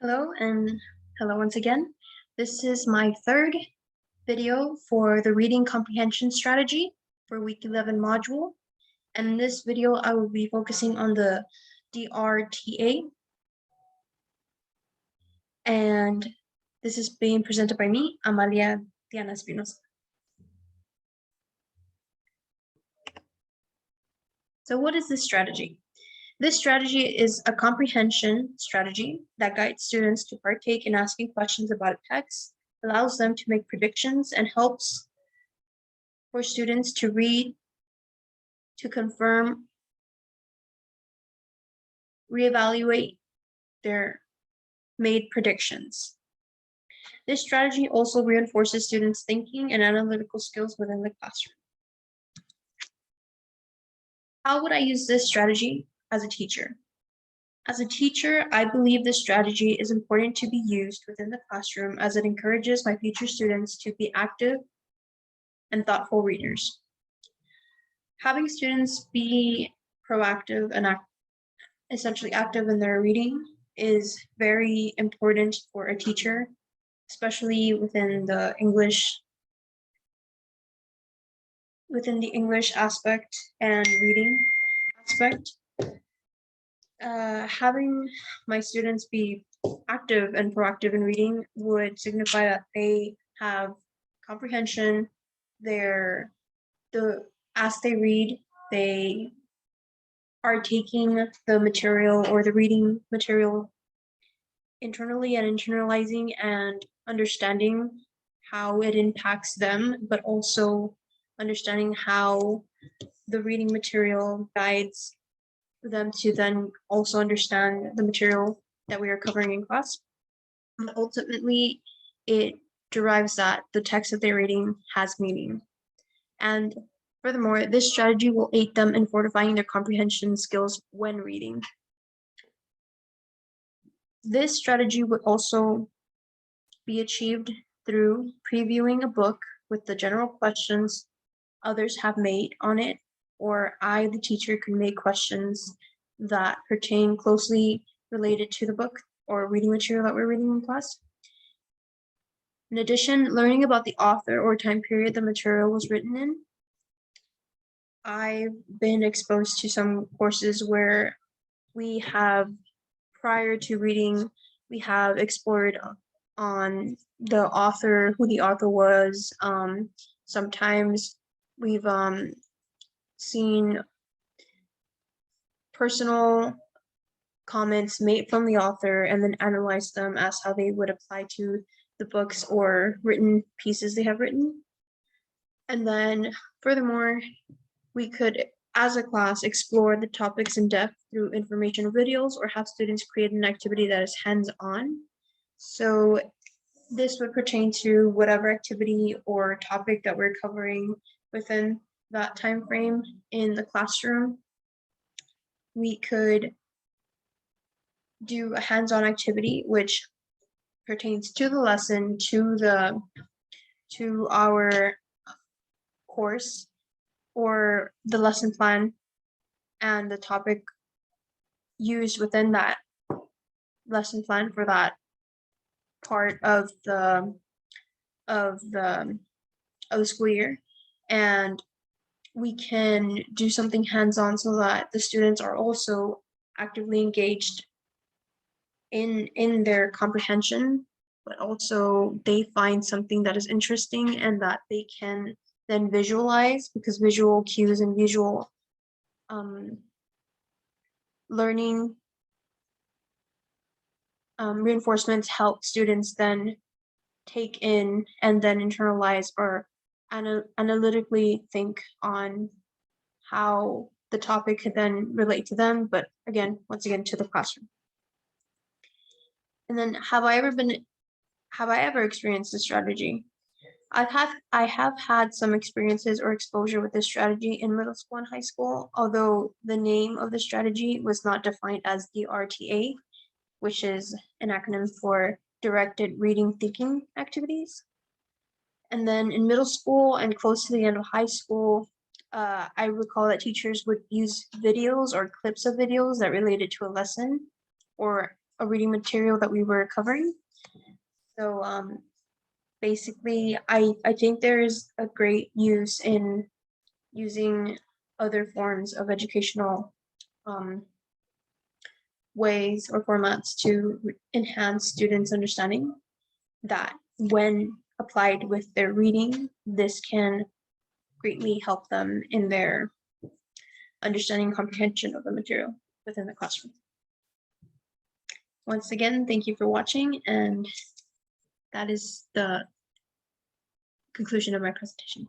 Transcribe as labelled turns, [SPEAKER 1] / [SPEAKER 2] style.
[SPEAKER 1] Hello and hello once again. This is my third video for the reading comprehension strategy for week 11 module. And in this video, I will be focusing on the DRTA. And this is being presented by me, Amalia Diana Espinosa. So what is this strategy? This strategy is a comprehension strategy that guides students to partake in asking questions about a text, allows them to make predictions, and helps for students to read, to confirm, reevaluate their made predictions. This strategy also reinforces students' thinking and analytical skills within the classroom. How would I use this strategy as a teacher? As a teacher, I believe this strategy is important to be used within the classroom as it encourages my future students to be active and thoughtful readers. Having students be proactive and essentially active in their reading is very important for a teacher, especially within the English aspect and reading aspect. Having my students be active and proactive in reading would signify that they have comprehension. As they read, they are taking the material or the reading material internally and internalizing and understanding how it impacts them, but also understanding how the reading material guides them to then also understand the material that we are covering in class. And ultimately, it derives that the text that they're reading has meaning. And furthermore, this strategy will aid them in fortifying their comprehension skills when reading. This strategy would also be achieved through previewing a book with the general questions others have made on it, or I, the teacher, could make questions that pertain closely related to the book or reading material that we're reading in class. In addition, learning about the author or time period the material was written in. I've been exposed to some courses where we have, prior to reading, we have explored on the author, who the author was. Sometimes we've seen personal comments made from the author and then analyzed them as how they would apply to the books or written pieces they have written. And then furthermore, we could, as a class, explore the topics in depth through informational videos or have students create an activity that is hands-on. So this would pertain to whatever activity or topic that we're covering within that time frame in the classroom. We could do a hands-on activity which pertains to the lesson, to our course or the lesson plan and the topic used within that lesson plan for that part of the school year. And we can do something hands-on so that the students are also actively engaged in their comprehension, but also they find something that is interesting and that they can then visualize, because visual cues and visual learning reinforcements help students then take in and then internalize or analytically think on how the topic could then relate to them, but again, once again, to the classroom. And then have I ever experienced this strategy? I have had some experiences or exposure with this strategy in middle school and high school, although the name of the strategy was not defined as DRTA, which is an acronym for Directed Reading Thinking Activities. And then in middle school and close to the end of high school, I recall that teachers would use videos or clips of videos that related to a lesson or a reading material that we were covering. So basically, I think there is a great use in using other forms of educational ways or formats to enhance students' understanding, that when applied with their reading, this can greatly help them in their understanding and comprehension of the material within the classroom. Once again, thank you for watching, and that is the conclusion of my presentation.